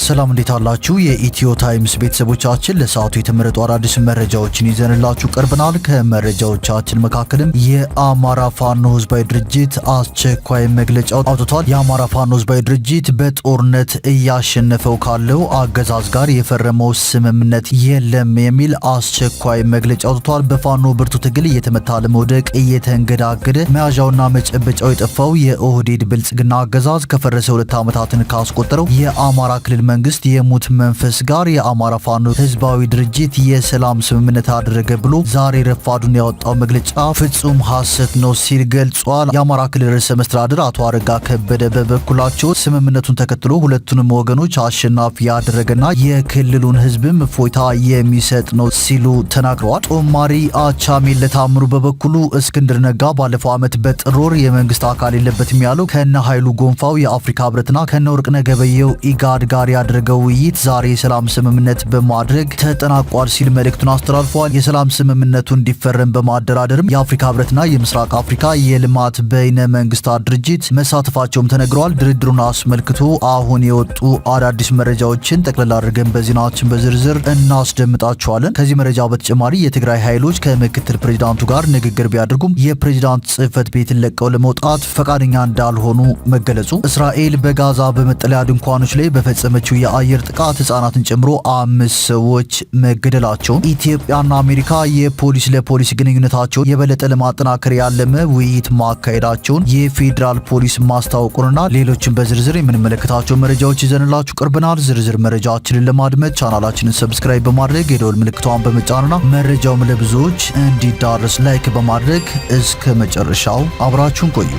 ሰላም እንዴት አላችሁ? የኢትዮ ታይምስ ቤተሰቦቻችን ለሰዓቱ የተመረጡ አዳዲስ መረጃዎችን ይዘንላችሁ ቀርበናል። ከመረጃዎቻችን መካከልም የአማራ ፋኖ ህዝባዊ ድርጅት አስቸኳይ መግለጫ አውጥቷል። የአማራ ፋኖ ህዝባዊ ድርጅት በጦርነት እያሸነፈው ካለው አገዛዝ ጋር የፈረመው ስምምነት የለም የሚል አስቸኳይ መግለጫ አውጥቷል። በፋኖ ብርቱ ትግል እየተመታ ለመውደቅ እየተንገዳገደ መያዣውና መጨበጫው የጠፋው የኦህዴድ ብልጽግና አገዛዝ ከፈረሰ 2 ዓመታትን ካስቆጠረው የአማራ ክልል መንግስት የሙት መንፈስ ጋር የአማራ ፋኖ ህዝባዊ ድርጅት የሰላም ስምምነት አደረገ ብሎ ዛሬ ረፋዱን ያወጣው መግለጫ ፍጹም ሐሰት ነው ሲል ገልጿል። የአማራ ክልል ርዕሰ መስተዳድር አቶ አረጋ ከበደ በበኩላቸው ስምምነቱን ተከትሎ ሁለቱንም ወገኖች አሸናፊ ያደረገና የክልሉን ህዝብም እፎይታ የሚሰጥ ነው ሲሉ ተናግረዋል። ጦማሪ አቻሜል ለታምሩ በበኩሉ እስክንድር ነጋ ባለፈው ዓመት በጥር ወር የመንግስት አካል የለበትም ያለው ከነ ኃይሉ ጎንፋው የአፍሪካ ህብረትና ከነ ወርቅነህ ገበየሁ ኢጋድ ጋር ያደረገው ውይይት ዛሬ የሰላም ስምምነት በማድረግ ተጠናቋል ሲል መልእክቱን አስተላልፏል። የሰላም ስምምነቱ እንዲፈረም በማደራደርም የአፍሪካ ህብረትና የምስራቅ አፍሪካ የልማት በይነ መንግስታት ድርጅት መሳተፋቸውም ተነግሯል። ድርድሩን አስመልክቶ አሁን የወጡ አዳዲስ መረጃዎችን ጠቅላላ አድርገን በዜናችን በዝርዝር እናስደምጣቸዋለን። ከዚህ መረጃ በተጨማሪ የትግራይ ኃይሎች ከምክትል ፕሬዚዳንቱ ጋር ንግግር ቢያደርጉም የፕሬዚዳንት ጽህፈት ቤትን ለቀው ለመውጣት ፈቃደኛ እንዳልሆኑ መገለጹ፣ እስራኤል በጋዛ በመጠለያ ድንኳኖች ላይ በፈጸመችው የአየር ጥቃት ህጻናትን ጨምሮ 5 ሰዎች መገደላቸውን፣ ኢትዮጵያና አሜሪካ የፖሊስ ለፖሊስ ግንኙነታቸውን የበለጠ ለማጠናከር ያለመ ውይይት ማካሄዳቸውን የፌዴራል ፖሊስ ማስታወቁንና ሌሎችን በዝርዝር የምንመለከታቸው መረጃዎች ይዘንላችሁ ቀርበናል። ዝርዝር መረጃዎችን ለማድመጥ ቻናላችንን ሰብስክራይብ በማድረግ የደወል ምልክቷን በመጫንና መረጃውም ለብዙዎች እንዲዳረስ ላይክ በማድረግ እስከ መጨረሻው አብራችሁን ቆዩ።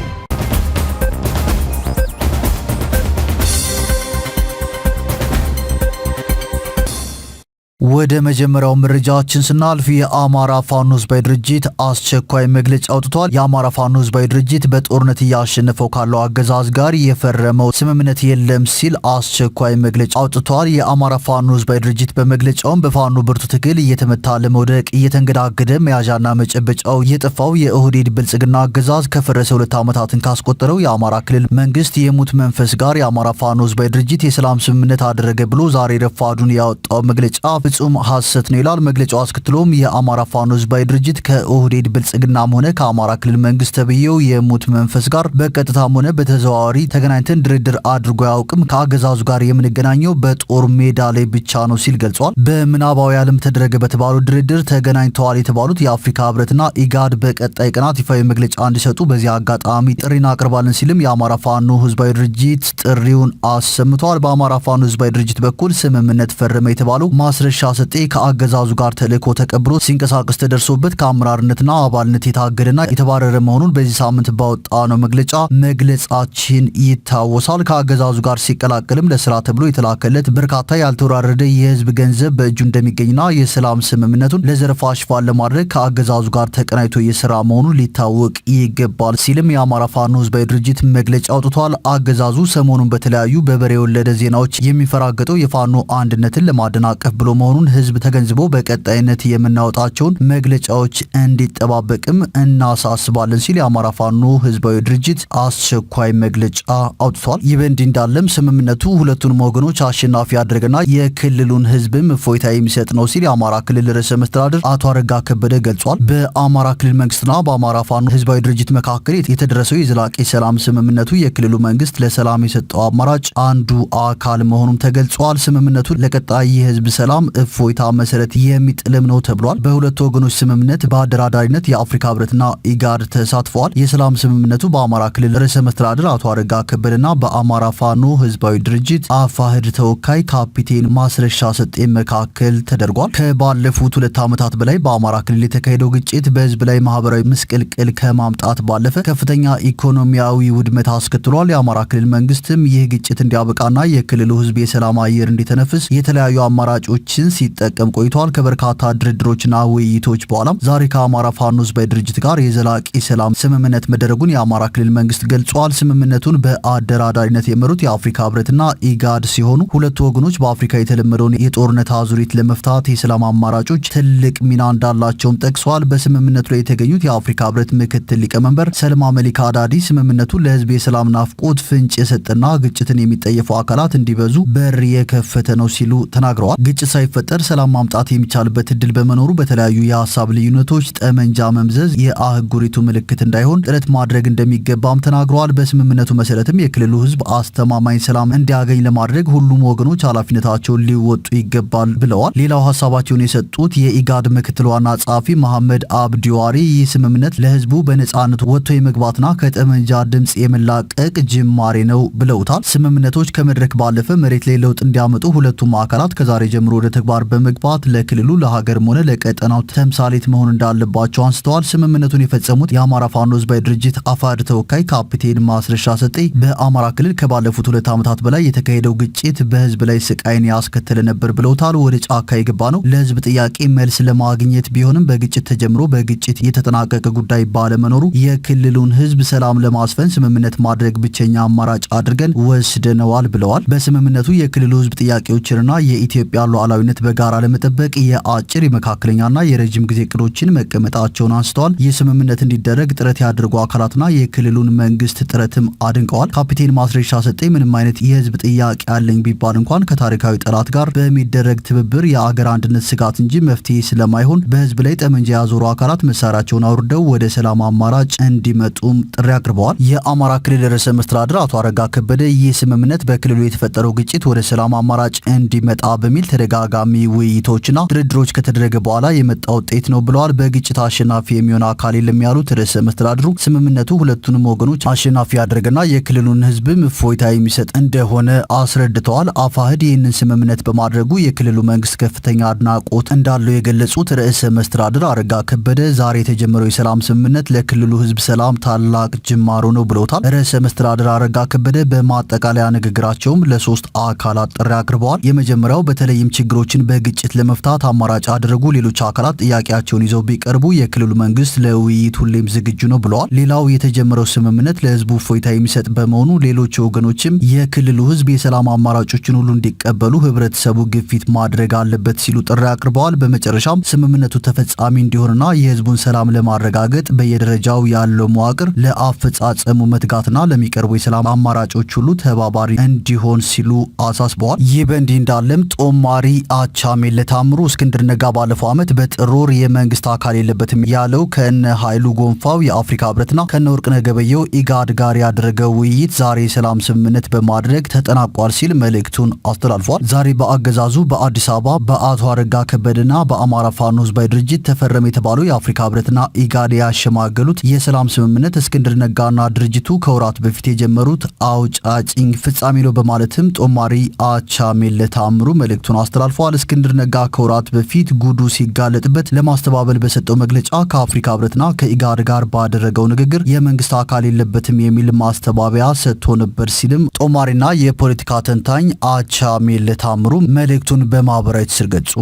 ወደ መጀመሪያው መረጃችን ስናልፍ የአማራ ፋኖ ህዝባዊ ድርጅት አስቸኳይ መግለጫ አውጥቷል። የአማራ ፋኖ ህዝባዊ ድርጅት በጦርነት እያሸነፈው ካለው አገዛዝ ጋር የፈረመው ስምምነት የለም ሲል አስቸኳይ መግለጫ አውጥቷል። የአማራ ፋኖ ህዝባዊ ድርጅት በመግለጫውም በፋኖ ብርቱ ትግል እየተመታ ለመውደቅ እየተንገዳገደ መያዣና መጨበጫው የጠፋው የኦህዴድ ብልጽግና አገዛዝ ከፈረሰ 2 ዓመታትን ካስቆጠረው የአማራ ክልል መንግስት የሙት መንፈስ ጋር የአማራ ፋኖ ህዝባዊ ድርጅት የሰላም ስምምነት አደረገ ብሎ ዛሬ ረፋዱን ያወጣው መግለጫ ፍጹም ሐሰት ነው ይላል። መግለጫው አስከትሎም የአማራ ፋኖ ህዝባዊ ድርጅት ከኦህዴድ ብልጽግናም ሆነ ከአማራ ክልል መንግስት ተብዬው የሙት መንፈስ ጋር በቀጥታም ሆነ በተዘዋዋሪ ተገናኝተን ድርድር አድርጎ ያውቅም። ከአገዛዙ ጋር የምንገናኘው በጦር ሜዳ ላይ ብቻ ነው ሲል ገልጿል። በምናባዊ ዓለም ተደረገ በተባሉ ድርድር ተገናኝተዋል የተባሉት የአፍሪካ ህብረትና ኢጋድ በቀጣይ ቀናት ይፋዊ መግለጫ እንዲሰጡ በዚህ አጋጣሚ ጥሪ እናቀርባለን ሲልም የአማራ ፋኖ ህዝባዊ ድርጅት ጥሪውን አሰምቷል። በአማራ ፋኖ ህዝባዊ ድርጅት በኩል ስምምነት ፈረመ የተባለው ማስረሻ ሰጤ ከአገዛዙ ጋር ተልእኮ ተቀብሎ ሲንቀሳቀስ ተደርሶበት ከአመራርነትና አባልነት የታገደና የተባረረ መሆኑን በዚህ ሳምንት ባወጣነው መግለጫ መግለጻችን ይታወሳል። ከአገዛዙ ጋር ሲቀላቀልም ለስራ ተብሎ የተላከለት በርካታ ያልተወራረደ የህዝብ ገንዘብ በእጁ እንደሚገኝና የሰላም ስምምነቱን ለዘረፋ ሽፋን ለማድረግ ከአገዛዙ ጋር ተቀናይቶ የስራ መሆኑን ሊታወቅ ይገባል ሲልም የአማራ ፋኖ ህዝባዊ ድርጅት መግለጫ አውጥቷል። አገዛዙ ሰሞኑን በተለያዩ በበሬ የወለደ ዜናዎች የሚፈራገጠው የፋኖ አንድነትን ለማደናቀፍ ብሎ መሆኑን ህዝብ ተገንዝቦ በቀጣይነት የምናወጣቸውን መግለጫዎች እንዲጠባበቅም እናሳስባለን ሲል የአማራ ፋኖ ህዝባዊ ድርጅት አስቸኳይ መግለጫ አውጥቷል። ይህ በእንዲህ እንዳለም ስምምነቱ ሁለቱንም ወገኖች አሸናፊ ያደረገና የክልሉን ህዝብም እፎይታ የሚሰጥ ነው ሲል የአማራ ክልል ርዕሰ መስተዳድር አቶ አረጋ ከበደ ገልጿል። በአማራ ክልል መንግስትና በአማራ ፋኖ ህዝባዊ ድርጅት መካከል የተደረሰው የዘላቂ ሰላም ስምምነቱ የክልሉ መንግስት ለሰላም የሰጠው አማራጭ አንዱ አካል መሆኑም ተገልጿል። ስምምነቱ ለቀጣይ የህዝብ ሰላም እፎይታ መሰረት የሚጥልም ነው ተብሏል። በሁለቱ ወገኖች ስምምነት በአደራዳሪነት የአፍሪካ ህብረትና ኢጋድ ተሳትፈዋል። የሰላም ስምምነቱ በአማራ ክልል ርዕሰ መስተዳድር አቶ አረጋ ከበደና በአማራ ፋኖ ህዝባዊ ድርጅት አፋህድ ተወካይ ካፒቴን ማስረሻ ሰጤ መካከል ተደርጓል። ከባለፉት 2 ዓመታት በላይ በአማራ ክልል የተካሄደው ግጭት በህዝብ ላይ ማህበራዊ ምስቅልቅል ከማምጣት ባለፈ ከፍተኛ ኢኮኖሚያዊ ውድመት አስከትሏል። የአማራ ክልል መንግስትም ይህ ግጭት እንዲያበቃና የክልሉ ህዝብ የሰላም አየር እንዲተነፍስ የተለያዩ አማራጮችን ስልቶችን ሲጠቀም ቆይቷል። ከበርካታ ድርድሮችና ውይይቶች በኋላም ዛሬ ከአማራ ፋኖ ህዝባዊ ድርጅት ጋር የዘላቂ ሰላም ስምምነት መደረጉን የአማራ ክልል መንግስት ገልጿል። ስምምነቱን በአደራዳሪነት የመሩት የአፍሪካ ህብረትና ኢጋድ ሲሆኑ ሁለቱ ወገኖች በአፍሪካ የተለመደውን የጦርነት አዙሪት ለመፍታት የሰላም አማራጮች ትልቅ ሚና እንዳላቸውም ጠቅሰዋል። በስምምነቱ ላይ የተገኙት የአፍሪካ ህብረት ምክትል ሊቀመንበር ሰልማ መሊክ አዳዲ ስምምነቱን ለህዝብ የሰላም ናፍቆት ፍንጭ የሰጠና ግጭትን የሚጠየፉ አካላት እንዲበዙ በር የከፈተ ነው ሲሉ ተናግረዋል። ግጭት ሳይፈጠር ሰላም ማምጣት የሚቻልበት እድል በመኖሩ በተለያዩ የሀሳብ ልዩነቶች ጠመንጃ መምዘዝ የአህጉሪቱ ምልክት እንዳይሆን ጥረት ማድረግ እንደሚገባም ተናግረዋል። በስምምነቱ መሰረትም የክልሉ ህዝብ አስተማማኝ ሰላም እንዲያገኝ ለማድረግ ሁሉም ወገኖች ኃላፊነታቸውን ሊወጡ ይገባል ብለዋል። ሌላው ሀሳባቸውን የሰጡት የኢጋድ ምክትል ዋና ጸሐፊ መሐመድ አብዲዋሪ ይህ ስምምነት ለህዝቡ በነጻነት ወጥቶ የመግባትና ከጠመንጃ ድምጽ የመላቀቅ ጅማሬ ነው ብለውታል። ስምምነቶች ከመድረክ ባለፈ መሬት ላይ ለውጥ እንዲያመጡ ሁለቱም አካላት ከዛሬ ጀምሮ ወደ ተግባር በመግባት ለክልሉ ለሀገርም ሆነ ለቀጠናው ተምሳሌት መሆን እንዳለባቸው አንስተዋል። ስምምነቱን የፈጸሙት የአማራ ፋኖ ህዝባዊ ድርጅት አፋድ ተወካይ ካፒቴን ማስረሻ ሰጤ በአማራ ክልል ከባለፉት 2 ዓመታት በላይ የተካሄደው ግጭት በህዝብ ላይ ስቃይን ያስከተለ ነበር ብለውታል። ወደ ጫካ የገባ ነው ለህዝብ ጥያቄ መልስ ለማግኘት ቢሆንም በግጭት ተጀምሮ በግጭት የተጠናቀቀ ጉዳይ ባለመኖሩ የክልሉን ህዝብ ሰላም ለማስፈን ስምምነት ማድረግ ብቸኛ አማራጭ አድርገን ወስደነዋል ብለዋል። በስምምነቱ የክልሉ ህዝብ ጥያቄዎችንና የኢትዮጵያ ሉዓላዊነት በጋራ ለመጠበቅ የአጭር የመካከለኛና የረጅም ጊዜ እቅዶችን መቀመጣቸውን አንስተዋል። ይህ ስምምነት እንዲደረግ ጥረት ያደርጉ አካላትና የክልሉን መንግስት ጥረትም አድንቀዋል። ካፒቴን ማስረሻ ሰጤ ምንም አይነት የህዝብ ጥያቄ አለኝ ቢባል እንኳን ከታሪካዊ ጠላት ጋር በሚደረግ ትብብር የአገር አንድነት ስጋት እንጂ መፍትሄ ስለማይሆን በህዝብ ላይ ጠመንጃ ያዞሩ አካላት መሳሪያቸውን አውርደው ወደ ሰላም አማራጭ እንዲመጡም ጥሪ አቅርበዋል። የአማራ ክልል ርዕሰ መስተዳድር አቶ አረጋ ከበደ ይህ ስምምነት በክልሉ የተፈጠረው ግጭት ወደ ሰላም አማራጭ እንዲመጣ በሚል ተደጋጋሚ ውይይቶችና ድርድሮች ከተደረገ በኋላ የመጣ ውጤት ነው ብለዋል። በግጭት አሸናፊ የሚሆን አካል የለም ያሉት ርዕሰ መስተዳድሩ ስምምነቱ ሁለቱንም ወገኖች አሸናፊ ያደረገና የክልሉን ህዝብም እፎይታ የሚሰጥ እንደሆነ አስረድተዋል። አፋህድ ይህንን ስምምነት በማድረጉ የክልሉ መንግስት ከፍተኛ አድናቆት እንዳለው የገለጹት ርዕሰ መስተዳድር አረጋ ከበደ ዛሬ የተጀመረው የሰላም ስምምነት ለክልሉ ህዝብ ሰላም ታላቅ ጅማሮ ነው ብለውታል። ርዕሰ መስተዳድር አረጋ ከበደ በማጠቃለያ ንግግራቸውም ለ3 አካላት ጥሪ አቅርበዋል። የመጀመሪያው በተለይም ችግሮችን በግጭት ለመፍታት አማራጭ ያደረጉ ሌሎች አካላት ጥያቄያቸውን ይዘው ቢቀርቡ የክልሉ መንግስት ለውይይት ሁሌም ዝግጁ ነው ብለዋል። ሌላው የተጀመረው ስምምነት ለህዝቡ እፎይታ የሚሰጥ በመሆኑ ሌሎች ወገኖችም የክልሉ ህዝብ የሰላም አማራጮችን ሁሉ እንዲቀበሉ ህብረተሰቡ ግፊት ማድረግ አለበት ሲሉ ጥሪ አቅርበዋል። በመጨረሻም ስምምነቱ ተፈጻሚ እንዲሆንና የህዝቡን ሰላም ለማረጋገጥ በየደረጃው ያለው መዋቅር ለአፈጻጸሙ መትጋትና ለሚቀርቡ የሰላም አማራጮች ሁሉ ተባባሪ እንዲሆን ሲሉ አሳስበዋል። ይህ በእንዲህ እንዳለም ጦማሪ አቻሜለ ታምሩ እስክንድር ነጋ ባለፈው ዓመት በጥር ወር የመንግስት አካል የለበትም ያለው ከነ ኃይሉ ጎንፋው የአፍሪካ ህብረትና ከነ ወርቅነህ ገበየሁ ኢጋድ ጋር ያደረገው ውይይት ዛሬ የሰላም ስምምነት በማድረግ ተጠናቋል ሲል መልእክቱን አስተላልፏል። ዛሬ በአገዛዙ በአዲስ አበባ በአቶ አረጋ ከበደና በአማራ ፋኖ ህዝባዊ ድርጅት ተፈረመ የተባለው የአፍሪካ ህብረትና ኢጋድ ያሸማገሉት የሰላም ስምምነት እስክንድር ነጋና ድርጅቱ ከወራት በፊት የጀመሩት አውጫጭኝ ፍጻሜ ነው በማለትም ጦማሪ አቻሜለ ታምሩ መልእክቱን አስተላልፏል። እስክንድር ነጋ ከወራት በፊት ጉዱ ሲጋለጥበት ለማስተባበል በሰጠው መግለጫ ከአፍሪካ ህብረትና ከኢጋድ ጋር ባደረገው ንግግር የመንግስት አካል የለበትም የሚል ማስተባበያ ሰጥቶ ነበር ሲልም ጦማሪና የፖለቲካ ተንታኝ አቻሜለ ታምሩ መልእክቱን በማህበራዊ ትስስር ገጹ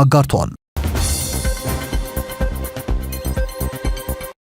አጋርተዋል።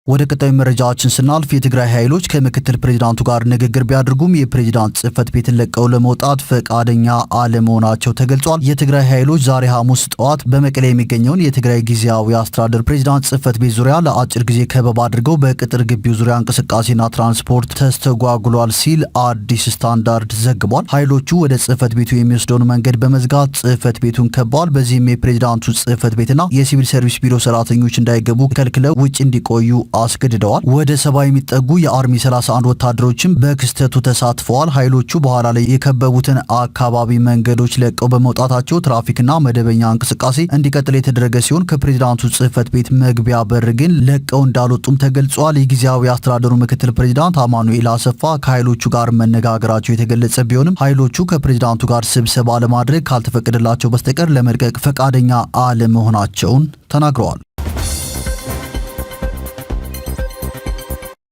ወደ ቀጣዩ መረጃችን ስናልፍ የትግራይ ኃይሎች ከምክትል ፕሬዝዳንቱ ጋር ንግግር ቢያደርጉም የፕሬዝዳንት ጽህፈት ቤትን ለቀው ለመውጣት ፈቃደኛ አለመሆናቸው ተገልጿል። የትግራይ ኃይሎች ዛሬ ሐሙስ ጠዋት በመቀሌ የሚገኘውን የትግራይ ጊዜያዊ አስተዳደር ፕሬዝዳንት ጽህፈት ቤት ዙሪያ ለአጭር ጊዜ ከበባ አድርገው በቅጥር ግቢው ዙሪያ እንቅስቃሴና ትራንስፖርት ተስተጓጉሏል ሲል አዲስ ስታንዳርድ ዘግቧል። ኃይሎቹ ወደ ጽህፈት ቤቱ የሚወስደውን መንገድ በመዝጋት ጽህፈት ቤቱን ከበዋል። በዚህም የፕሬዝዳንቱ ጽህፈት ቤትና የሲቪል ሰርቪስ ቢሮ ሰራተኞች እንዳይገቡ ከልክለው ውጭ እንዲቆዩ አስገድደዋል። ወደ 70 የሚጠጉ የአርሚ 31 ወታደሮችም በክስተቱ ተሳትፈዋል። ኃይሎቹ በኋላ ላይ የከበቡትን አካባቢ መንገዶች ለቀው በመውጣታቸው ትራፊክና መደበኛ እንቅስቃሴ እንዲቀጥል የተደረገ ሲሆን ከፕሬዝዳንቱ ጽህፈት ቤት መግቢያ በር ግን ለቀው እንዳልወጡም ተገልጿል። የጊዜያዊ አስተዳደሩ ምክትል ፕሬዝዳንት አማኑኤል አሰፋ ከኃይሎቹ ጋር መነጋገራቸው የተገለጸ ቢሆንም ኃይሎቹ ከፕሬዝዳንቱ ጋር ስብሰባ ለማድረግ ካልተፈቀደላቸው በስተቀር ለመልቀቅ ፈቃደኛ አለመሆናቸውን ተናግረዋል።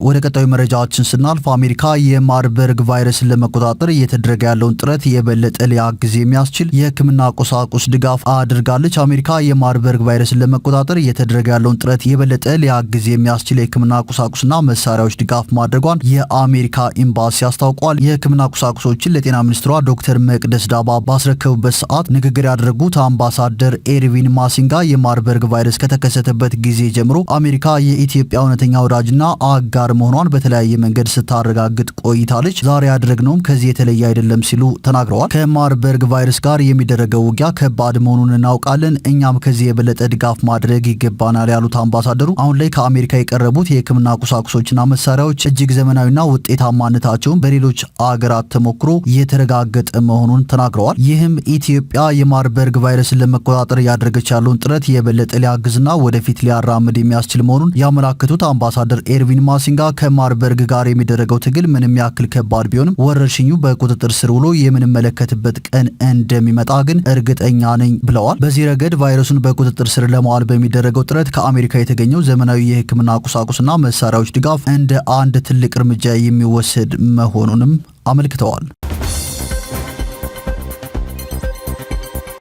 ወደ ቀጣዩ መረጃችን ስናልፍ አሜሪካ የማርበርግ ቫይረስን ለመቆጣጠር እየተደረገ ያለውን ጥረት የበለጠ ሊያግዝ የሚያስችል የሕክምና ቁሳቁስ ድጋፍ አድርጋለች። አሜሪካ የማርበርግ ቫይረስን ለመቆጣጠር እየተደረገ ያለውን ጥረት የበለጠ ሊያግዝ የሚያስችል የሕክምና ቁሳቁስና መሳሪያዎች ድጋፍ ማድረጓን የአሜሪካ ኤምባሲ አስታውቋል። የሕክምና ቁሳቁሶችን ለጤና ሚኒስትሯ ዶክተር መቅደስ ዳባ ባስረከቡበት ሰዓት ንግግር ያደረጉት አምባሳደር ኤርቪን ማሲንጋ የማርበርግ ቫይረስ ከተከሰተበት ጊዜ ጀምሮ አሜሪካ የኢትዮጵያ እውነተኛ ወዳጅና አጋር መሆኗን በተለያየ መንገድ ስታረጋግጥ ቆይታለች። ዛሬ ያደረግነውም ከዚህ የተለየ አይደለም ሲሉ ተናግረዋል። ከማርበርግ ቫይረስ ጋር የሚደረገው ውጊያ ከባድ መሆኑን እናውቃለን። እኛም ከዚህ የበለጠ ድጋፍ ማድረግ ይገባናል ያሉት አምባሳደሩ አሁን ላይ ከአሜሪካ የቀረቡት የሕክምና ቁሳቁሶችና መሳሪያዎች እጅግ ዘመናዊና ውጤታማነታቸውን በሌሎች አገራት ተሞክሮ የተረጋገጠ መሆኑን ተናግረዋል። ይህም ኢትዮጵያ የማርበርግ ቫይረስን ለመቆጣጠር ያደረገች ያለውን ጥረት የበለጠ ሊያግዝና ወደፊት ሊያራምድ የሚያስችል መሆኑን ያመላከቱት አምባሳደር ኤርቪን ማሲንጋ ከማርበርግ ጋር የሚደረገው ትግል ምንም ያክል ከባድ ቢሆንም ወረርሽኙ በቁጥጥር ስር ውሎ የምንመለከትበት ቀን እንደሚመጣ ግን እርግጠኛ ነኝ ብለዋል። በዚህ ረገድ ቫይረሱን በቁጥጥር ስር ለማዋል በሚደረገው ጥረት ከአሜሪካ የተገኘው ዘመናዊ የሕክምና ቁሳቁስና መሳሪያዎች ድጋፍ እንደ አንድ ትልቅ እርምጃ የሚወሰድ መሆኑንም አመልክተዋል።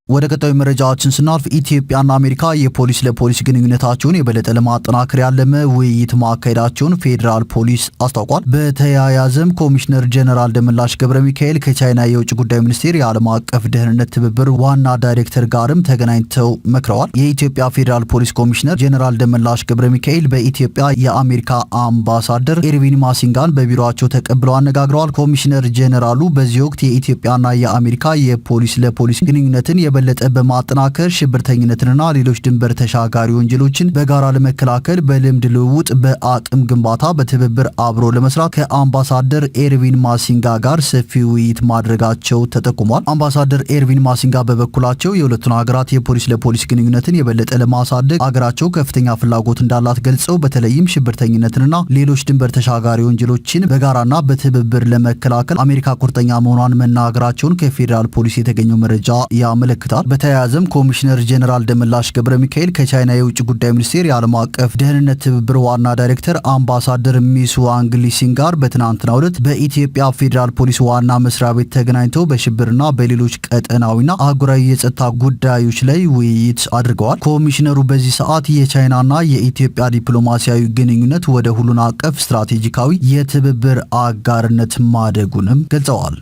ወደ ቀጣዩ መረጃችን ስናልፍ ኢትዮጵያና አሜሪካ የፖሊስ ለፖሊስ ግንኙነታቸውን የበለጠ ለማጠናከር ያለመ ውይይት ማካሄዳቸውን ፌዴራል ፖሊስ አስታውቋል። በተያያዘም ኮሚሽነር ጀነራል ደመላሽ ገብረ ሚካኤል ከቻይና የውጭ ጉዳይ ሚኒስቴር የዓለም አቀፍ ደህንነት ትብብር ዋና ዳይሬክተር ጋርም ተገናኝተው መክረዋል። የኢትዮጵያ ፌዴራል ፖሊስ ኮሚሽነር ጀነራል ደመላሽ ገብረ ሚካኤል በኢትዮጵያ የአሜሪካ አምባሳደር ኤርቪን ማሲንጋን በቢሮአቸው ተቀብለው አነጋግረዋል። ኮሚሽነር ጀነራሉ በዚህ ወቅት የኢትዮጵያና የአሜሪካ የፖሊስ ለፖሊስ ግንኙነትን የበለጠ በማጠናከር ሽብርተኝነትንና ሌሎች ድንበር ተሻጋሪ ወንጀሎችን በጋራ ለመከላከል በልምድ ልውውጥ፣ በአቅም ግንባታ በትብብር አብሮ ለመስራት ከአምባሳደር ኤርቪን ማሲንጋ ጋር ሰፊ ውይይት ማድረጋቸው ተጠቁሟል። አምባሳደር ኤርቪን ማሲንጋ በበኩላቸው የሁለቱን ሀገራት የፖሊስ ለፖሊስ ግንኙነትን የበለጠ ለማሳደግ አገራቸው ከፍተኛ ፍላጎት እንዳላት ገልጸው በተለይም ሽብርተኝነትንና ሌሎች ድንበር ተሻጋሪ ወንጀሎችን በጋራና በትብብር ለመከላከል አሜሪካ ቁርጠኛ መሆኗን መናገራቸውን ከፌዴራል ፖሊስ የተገኘው መረጃ ያመለክታል። በተያያዘም ኮሚሽነር ጀነራል ደመላሽ ገብረ ሚካኤል ከቻይና የውጭ ጉዳይ ሚኒስቴር የዓለም አቀፍ ደህንነት ትብብር ዋና ዳይሬክተር አምባሳደር ሚሱ አንግሊሲን ጋር በትናንትናው ዕለት በኢትዮጵያ ፌዴራል ፖሊስ ዋና መስሪያ ቤት ተገናኝተው በሽብርና በሌሎች ቀጠናዊና አህጉራዊ የጸጥታ ጉዳዮች ላይ ውይይት አድርገዋል። ኮሚሽነሩ በዚህ ሰዓት የቻይናና የኢትዮጵያ ዲፕሎማሲያዊ ግንኙነት ወደ ሁሉን አቀፍ ስትራቴጂካዊ የትብብር አጋርነት ማደጉንም ገልጸዋል።